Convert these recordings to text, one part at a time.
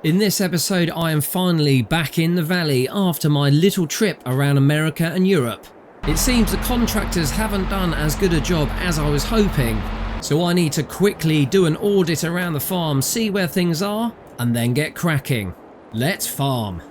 In this episode, I am finally back in the valley after my little trip around America and Europe. It seems the contractors haven't done as good a job as I was hoping, so I need to quickly do an audit around the farm, see where things are, and then get cracking. Let's farm.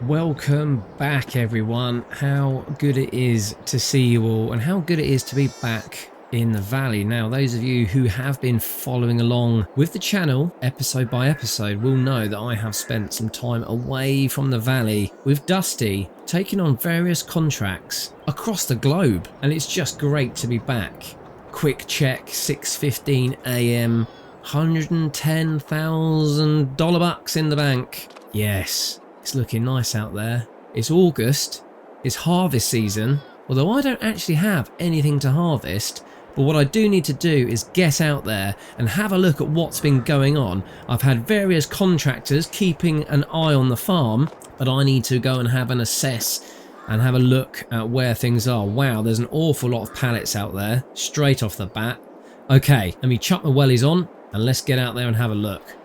Welcome back, everyone. How good it is to see you all, and how good it is to be back in the valley. Now, those of you who have been following along with the channel episode by episode will know that I have spent some time away from the valley with Dusty, taking on various contracts across the globe, and it's just great to be back. Quick check, 6:15 AM, $110,000 bucks in the bank. Yes. It's looking nice out there. It's August, it's harvest season, although I don't actually have anything to harvest, but what I do need to do is get out there and have a look at what's been going on. I've had various contractors keeping an eye on the farm, but I need to go and have an assess and have a look at where things are. Wow, there's an awful lot of pallets out there, straight off the bat. Okay, let me chuck my wellies on and let's get out there and have a look.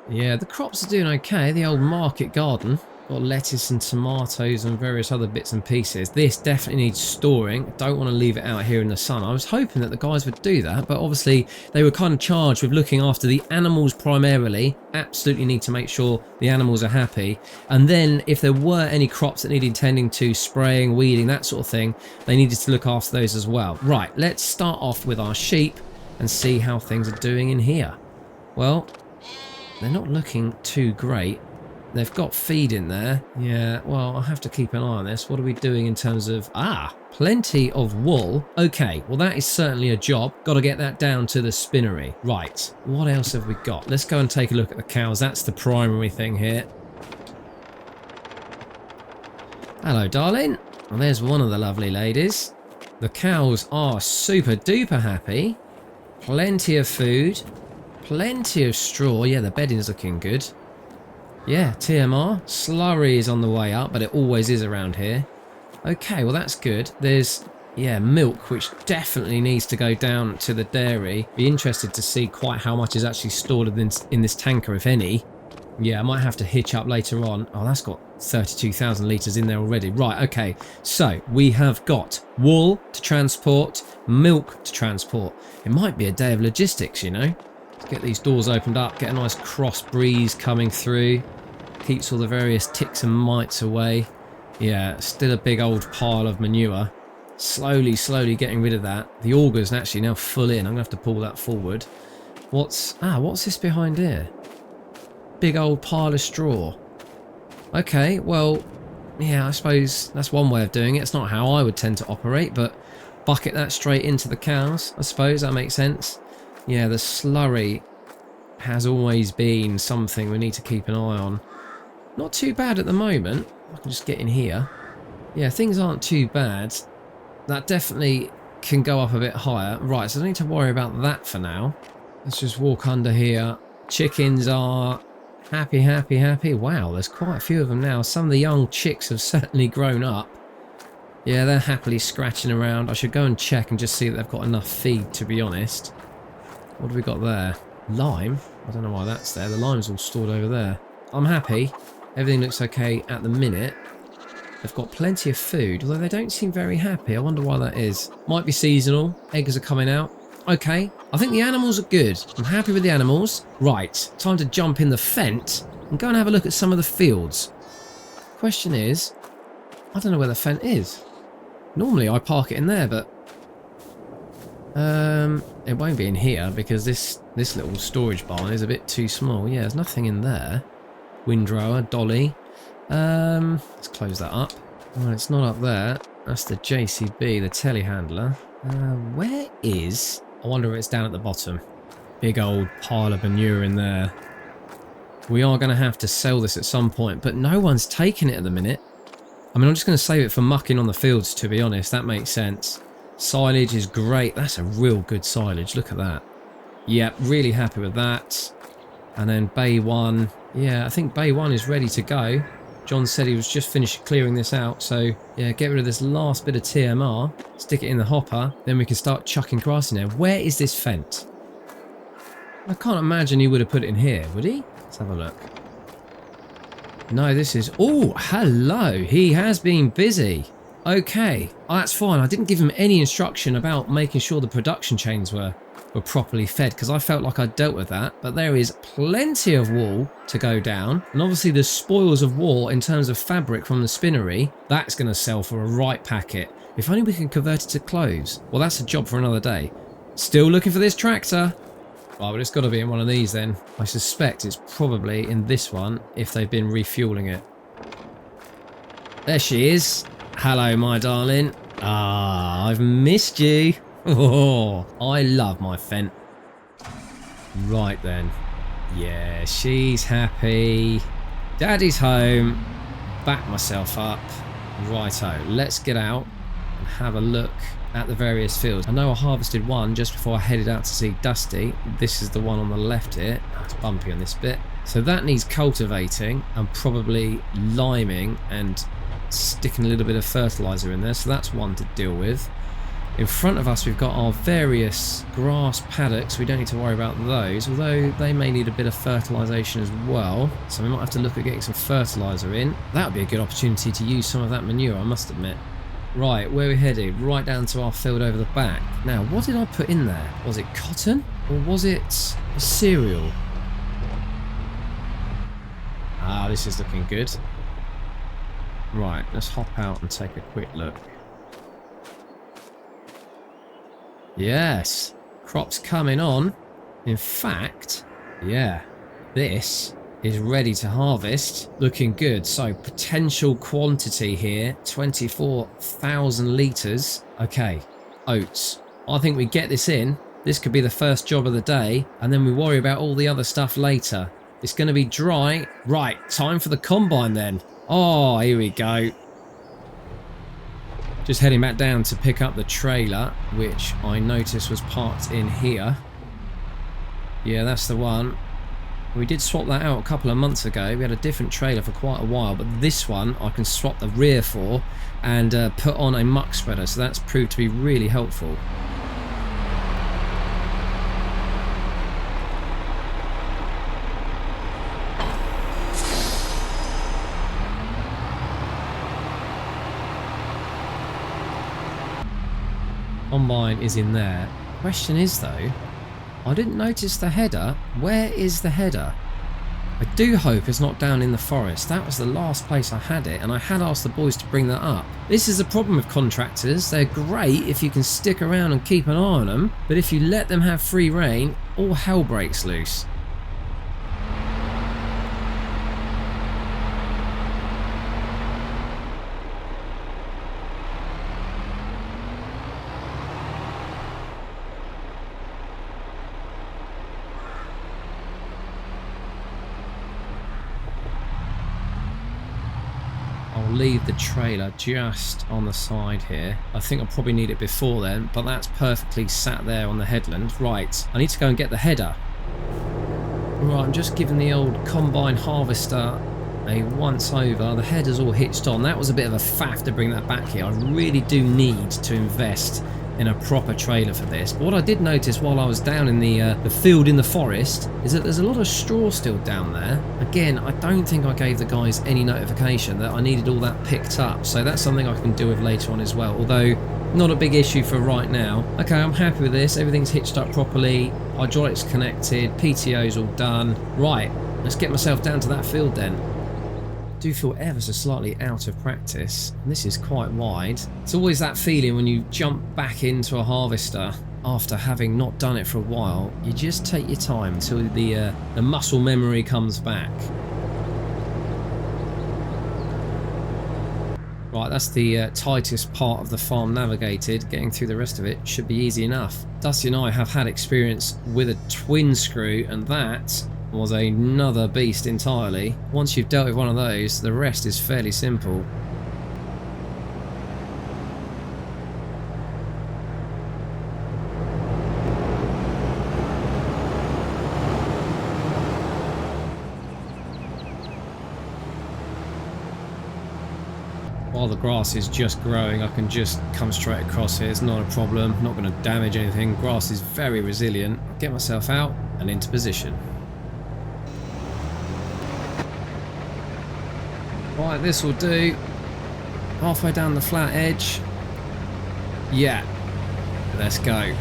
Yeah, the crops are doing okay. The old market garden. Got lettuce and tomatoes and various other bits and pieces. This definitely needs storing. Don't want to leave it out here in the sun. I was hoping that the guys would do that, but obviously they were kind of charged with looking after the animals primarily. Absolutely need to make sure the animals are happy. And then if there were any crops that needed tending to, spraying, weeding, that sort of thing, they needed to look after those as well. Right, let's start off with our sheep and see how things are doing in here. Well, they're not looking too great. They've got feed in there. Yeah, well, I'll have to keep an eye on this. What are we doing in terms of... plenty of wool. Okay, well, that is certainly a job. Got to get that down to the spinnery. Right, what else have we got? Let's go and take a look at the cows. That's the primary thing here. Hello, darling. Well, there's one of the lovely ladies. The cows are super duper happy. Plenty of food. Plenty of straw. Yeah, the bedding is looking good. Yeah, TMR. Slurry is on the way up, but it always is around here. Okay, well, that's good. There's, yeah, milk, which definitely needs to go down to the dairy. Be interested to see quite how much is actually stored in this tanker, if any. Yeah, I might have to hitch up later on. Oh, that's got 32,000 litres in there already. Right, okay. So, we have got wool to transport, milk to transport. It might be a day of logistics, you know. Get these doors opened up, get a nice cross breeze coming through, keeps all the various ticks and mites away. Yeah, still a big old pile of manure. Slowly getting rid of that. The auger's actually now full in. I'm gonna have to pull that forward. What's this behind here? Big old pile of straw. Okay, well, yeah, I suppose that's one way of doing it. It's not how I would tend to operate, but bucket that straight into the cows. I suppose that makes sense. Yeah, the slurry has always been something we need to keep an eye on. Not too bad at the moment. I can just get in here. Yeah, things aren't too bad. That definitely can go up a bit higher. Right, so I don't need to worry about that for now. Let's just walk under here. Chickens are happy. Wow, there's quite a few of them now. Some of the young chicks have certainly grown up. Yeah, they're happily scratching around. I should go and check and just see that they've got enough feed, to be honest. What have we got there? Lime? I don't know why that's there. The lime's all stored over there. I'm happy. Everything looks okay at the minute. They've got plenty of food, although they don't seem very happy. I wonder why that is. Might be seasonal. Eggs are coming out. Okay. I think the animals are good. I'm happy with the animals. Right. Time to jump in the Fent and go and have a look at some of the fields. Question is, I don't know where the Fent is. Normally I park it in there, but It won't be in here because this little storage barn is a bit too small. Yeah, there's nothing in there. Windrower, dolly. Let's close that up. Oh, it's not up there. That's the JCB, the telehandler. Where is... I wonder if it's down at the bottom. Big old pile of manure in there. We are going to have to sell this at some point, but no one's taking it at the minute. I mean, I'm just going to save it for mucking on the fields, to be honest. That makes sense. Silage is great. That's a real good silage. Look at that. Yep, really happy with that. And then Bay 1. Yeah, I think Bay 1 is ready to go. John said he was just finished clearing this out. So, yeah, get rid of this last bit of TMR. Stick it in the hopper. Then we can start chucking grass in there. Where is this Fent? I can't imagine he would have put it in here, would he? Let's have a look. No, this is... Oh, hello. He has been busy. Okay. Oh, that's fine. I didn't give him any instruction about making sure the production chains were properly fed because I felt like I'd dealt with that. But there is plenty of wool to go down. And obviously the spoils of war in terms of fabric from the spinnery, that's going to sell for a right packet. If only we can convert it to clothes. Well, that's a job for another day. Still looking for this tractor. Right, but it's got to be in one of these then. I suspect it's probably in this one if they've been refueling it. There she is. Hello, my darling. Ah, I've missed you. Oh, I love my Fent. Right then. Yeah, she's happy. Daddy's home. Back myself up. Righto, let's get out and have a look at the various fields. I know I harvested one just before I headed out to see Dusty. This is the one on the left here. Oh, it's bumpy on this bit. So that needs cultivating and probably liming and sticking a little bit of fertilizer in there. So that's one to deal with. In front of us we've got our various grass paddocks. We don't need to worry about those, although they may need a bit of fertilization as well. So we might have to look at getting some fertilizer in. That would be a good opportunity to use some of that manure, I must admit. Right, where are we headed? Right down to our field over the back. Now, what did I put in there? Was it cotton or was it cereal? Ah, this is looking good. Right, let's hop out and take a quick look. Yes, crops coming on. In fact, yeah, this is ready to harvest. Looking good. So potential quantity here, 24,000 litres. Okay, oats. I think we get this in. This could be the first job of the day, and then we worry about all the other stuff later. It's going to be dry. Right, time for the combine then. Oh, here we go. Just heading back down to pick up the trailer, which I noticed was parked in here. Yeah, that's the one. We did swap that out a couple of months ago. We had a different trailer for quite a while, but this one I can swap the rear for and put on a muck spreader, so that's proved to be really helpful. Combine is in there. Question is though, I didn't notice the header. Where is the header? I do hope it's not down in the forest. That was the last place I had it, and I had asked the boys to bring that up. This is the problem with contractors. They're great if you can stick around and keep an eye on them, but if you let them have free rein, all hell breaks loose. Leave the trailer just on the side here. I think I'll probably need it before then, but that's perfectly sat there on the headland. Right, I need to go and get the header. Right, I'm just giving the old combine harvester a once over. The header's all hitched on. That was a bit of a faff to bring that back here. I really do need to invest in a proper trailer for this. But what I did notice while I was down in the field in the forest is that there's a lot of straw still down there. Again, I don't think I gave the guys any notification that I needed all that picked up, so that's something I can deal with later on as well, although not a big issue for right now. Okay, I'm happy with this. Everything's hitched up properly, hydraulics connected, PTO's all done. Right, let's get myself down to that field then. I do feel ever so slightly out of practice, and this is quite wide. It's always that feeling when you jump back into a harvester after having not done it for a while, you just take your time until the muscle memory comes back. Right, that's the tightest part of the farm navigated. Getting through the rest of it should be easy enough. Dusty and I have had experience with a twin screw, and that was another beast entirely. Once you've dealt with one of those, the rest is fairly simple. While the grass is just growing, I can just come straight across here. It's not a problem, not going to damage anything. Grass is very resilient. I'll get myself out and into position. Right, this will do. Halfway down the flat edge. Yeah, let's go.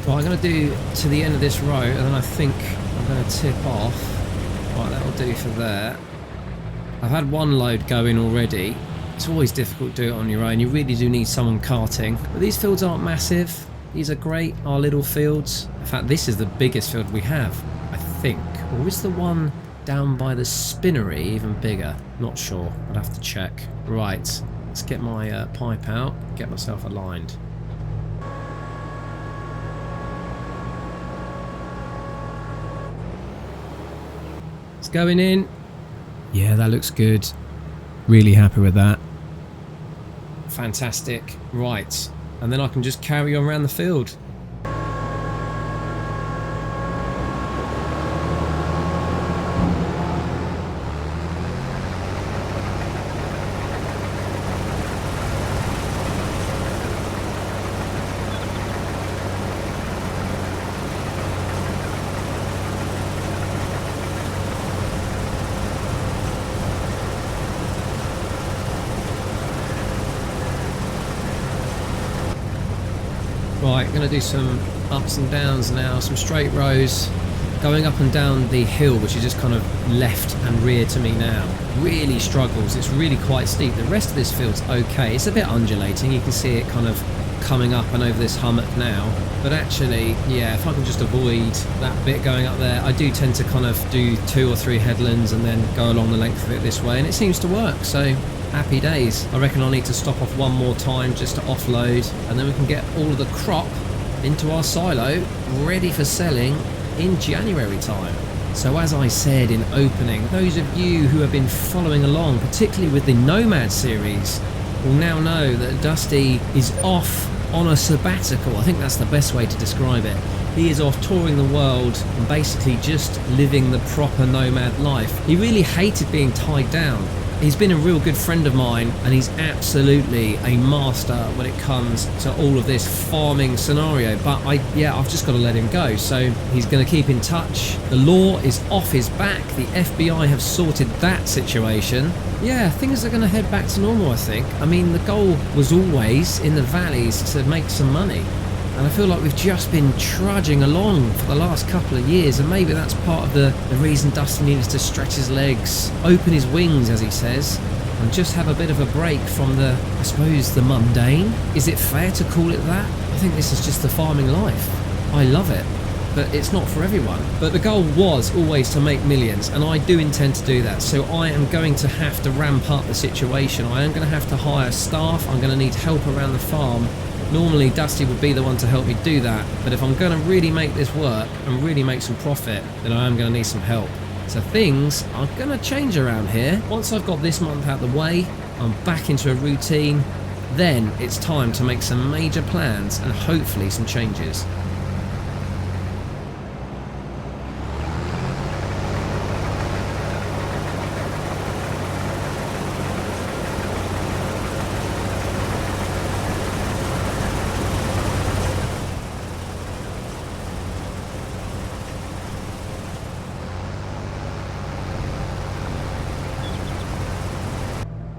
Right, I'm going to do to the end of this row, and then I think I'm going to tip off. Right, that'll do for there. I've had one load going already. It's always difficult to do it on your own. You really do need someone carting. But these fields aren't massive. These are great, our little fields. In fact, this is the biggest field we have, I think. Or is the one down by the spinnery even bigger? Not sure. I'd have to check. Right, let's get my pipe out, get myself aligned. It's going in. Yeah, that looks good. Really happy with that. Fantastic. Right, and then I can just carry on around the field. Right, going to do some ups and downs now, some straight rows, going up and down the hill, which is just kind of left and rear to me now. Really struggles, it's really quite steep. The rest of this field's okay, it's a bit undulating, you can see it kind of coming up and over this hummock now. But actually, yeah, if I can just avoid that bit going up there, I do tend to kind of do 2 or 3 headlands and then go along the length of it this way, and it seems to work, so happy days. I reckon I'll need to stop off one more time just to offload, and then we can get all of the crop into our silo ready for selling in January time. So as I said in opening, those of you who have been following along, particularly with the Nomad series, will now know that Dusty is off on a sabbatical. I think that's the best way to describe it. He is off touring the world and basically just living the proper nomad life. He really hated being tied down. He's been a real good friend of mine, and he's absolutely a master when it comes to all of this farming scenario, but I've just got to let him go. So he's going to keep in touch. The law is off his back. The FBI have sorted that situation. Yeah, things are going to head back to normal, I think. I mean, the goal was always in the valleys to make some money. And I feel like we've just been trudging along for the last couple of years, and maybe that's part of the reason Dusty needs to stretch his legs, open his wings, as he says, and just have a bit of a break from the, I suppose, the mundane. Is it fair to call it that? I think this is just the farming life. I love it, but it's not for everyone. But the goal was always to make millions, and I do intend to do that. So I am going to have to ramp up the situation. I am going to have to hire staff. I'm going to need help around the farm. Normally Dusty would be the one to help me do that, but if I'm going to really make this work and really make some profit, then I am going to need some help. So things are going to change around here. Once I've got this month out of the way, I'm back into a routine, then it's time to make some major plans and hopefully some changes.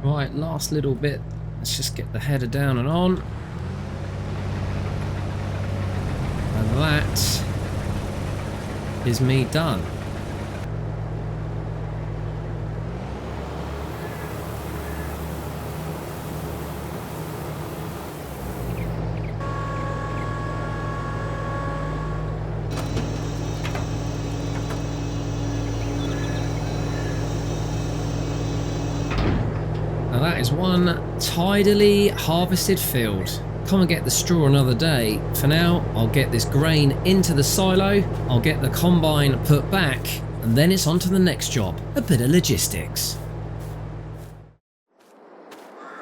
Right, last little bit. Let's just get the header down and on. And that is me done. Now that is one tidily harvested field. Come and get the straw another day. For now, I'll get this grain into the silo, I'll get the combine put back, and then it's on to the next job, a bit of logistics.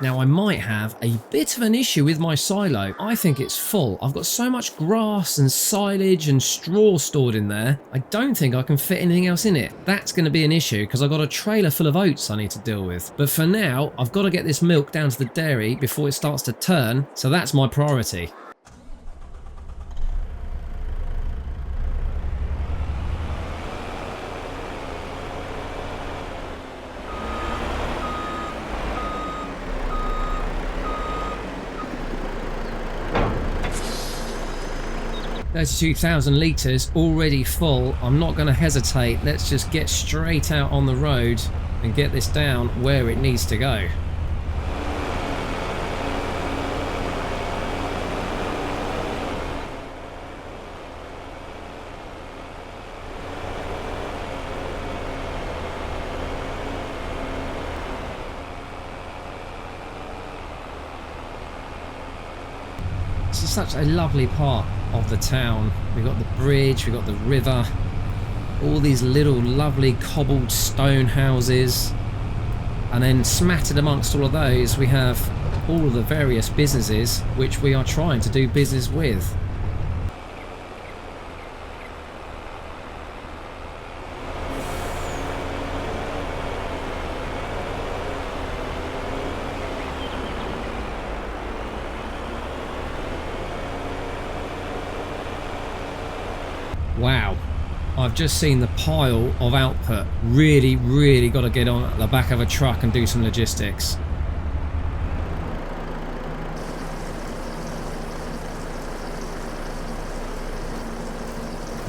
Now I might have a bit of an issue with my silo. I think it's full. I've got so much grass and silage and straw stored in there. I don't think I can fit anything else in it. That's going to be an issue because I've got a trailer full of oats I need to deal with. But for now, I've got to get this milk down to the dairy before it starts to turn. So that's my priority. $32,000 litres already full. I'm not going to hesitate. Let's just get straight out on the road and get this down where it needs to go. This is such a lovely part of the town. We've got the bridge, we've got the river, all these little lovely cobbled stone houses, and then smattered amongst all of those we have all of the various businesses which we are trying to do business with. Wow, I've just seen the pile of output. Really got to get on at the back of a truck and do some logistics.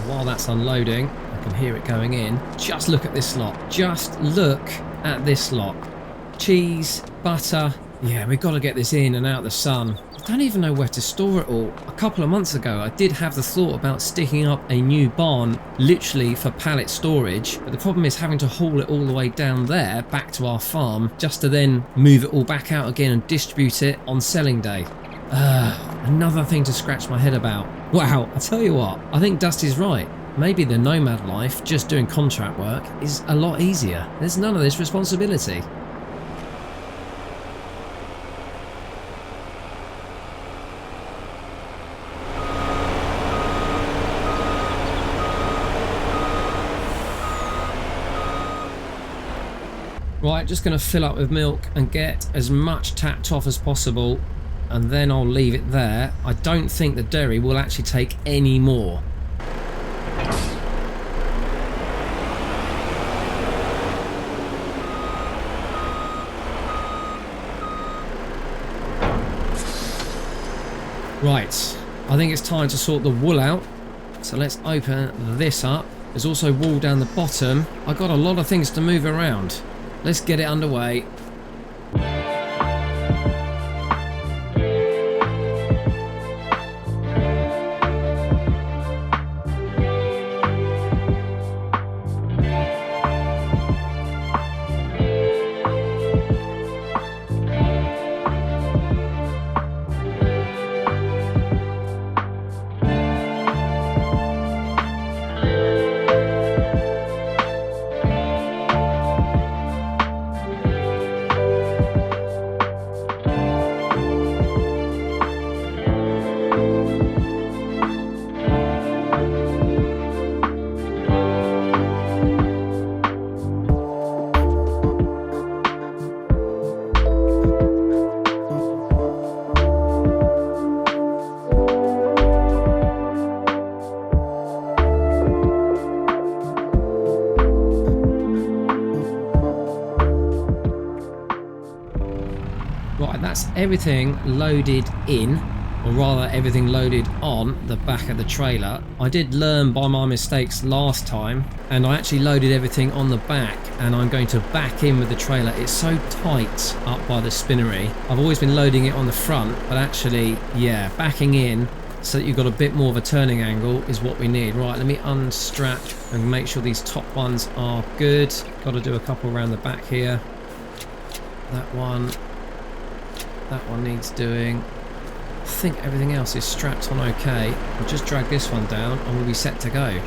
While that's unloading, I can hear it going in. Just look at this lot. Just look at this lot. Cheese, butter. Yeah, we've got to get this in and out of the sun. I don't even know where to store it all. A couple of months ago I did have the thought about sticking up a new barn literally for pallet storage, but the problem is having to haul it all the way down there back to our farm just to then move it all back out again and distribute it on selling day. Another thing to scratch my head about. Wow, I tell you what, I think Dusty's right. Maybe the nomad life, just doing contract work, is a lot easier. There's none of this responsibility. Right, just going to fill up with milk and get as much tapped off as possible, and then I'll leave it there. I don't think the dairy will actually take any more. Right, I think it's time to sort the wool out. So let's open this up. There's also wool down the bottom. I've got a lot of things to move around. Let's get it underway. Right, that's everything loaded in, or rather everything loaded on the back of the trailer. I did learn by my mistakes last time, and I actually loaded everything on the back, and I'm going to back in with the trailer. It's so tight up by the spinnery. I've always been loading it on the front, but actually, yeah, backing in so that you've got a bit more of a turning angle is what we need. Right, let me unstrap and make sure these top ones are good. Got to do a couple around the back here. That one needs doing. I think everything else is strapped on okay. I'll just drag this one down and we'll be set to go.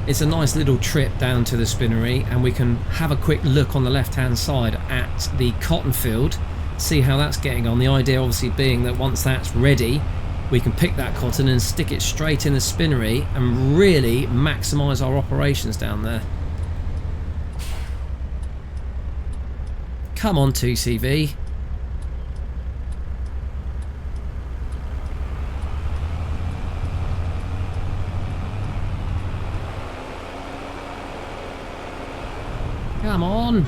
It's a nice little trip down to the spinnery, and we can have a quick look on the left hand side at the cotton field, see how that's getting on. The idea obviously being that once that's ready, we can pick that cotton and stick it straight in the spinnery and really maximise our operations down there. Come on 2CV. Come on.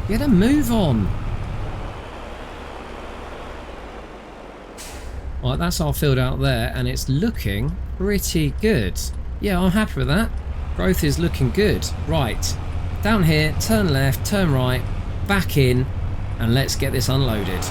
Get a move on. Right, that's our field out there, and it's looking pretty good. Yeah, I'm happy with that. Growth is looking good. Right, down here, turn left, turn right, back in, and let's get this unloaded.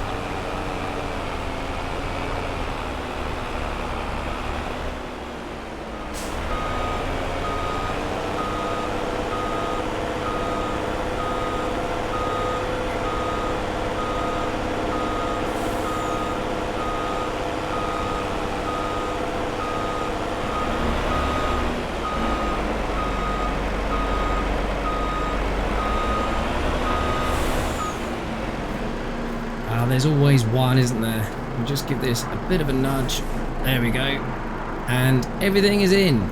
There's always one, isn't there? We'll just give this a bit of a nudge. There we go. And everything is in.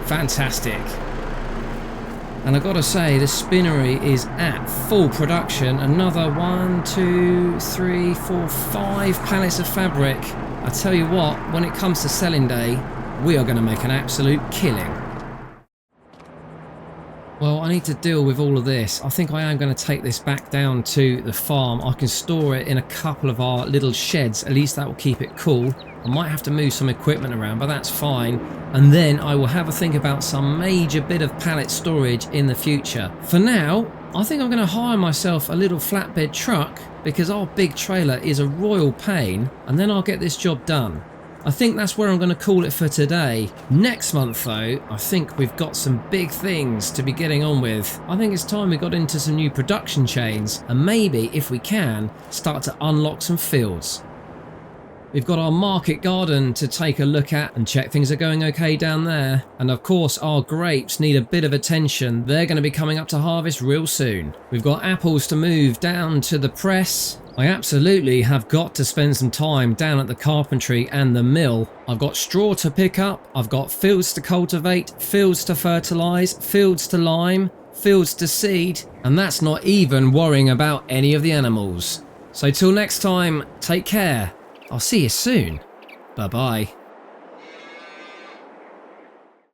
Fantastic. And I've got to say, the spinnery is at full production. Another 1, 2, 3, 4, 5 pallets of fabric. I tell you what, when it comes to selling day, we are going to make an absolute killing. Well, I need to deal with all of this. I think I am going to take this back down to the farm. I can store it in a couple of our little sheds. At least that will keep it cool. I might have to move some equipment around, but that's fine. And then I will have a think about some major bit of pallet storage in the future. For now, I think I'm going to hire myself a little flatbed truck because our big trailer is a royal pain, and then I'll get this job done. I think that's where I'm going to call it for today. Next month though, I think we've got some big things to be getting on with. I think it's time we got into some new production chains, and maybe, if we can, start to unlock some fields. We've got our market garden to take a look at and check things are going okay down there. And of course our grapes need a bit of attention. They're going to be coming up to harvest real soon. We've got apples to move down to the press. I absolutely have got to spend some time down at the carpentry and the mill. I've got straw to pick up, I've got fields to cultivate, fields to fertilise, fields to lime, fields to seed, and that's not even worrying about any of the animals. So till next time, take care. I'll see you soon. Bye-bye.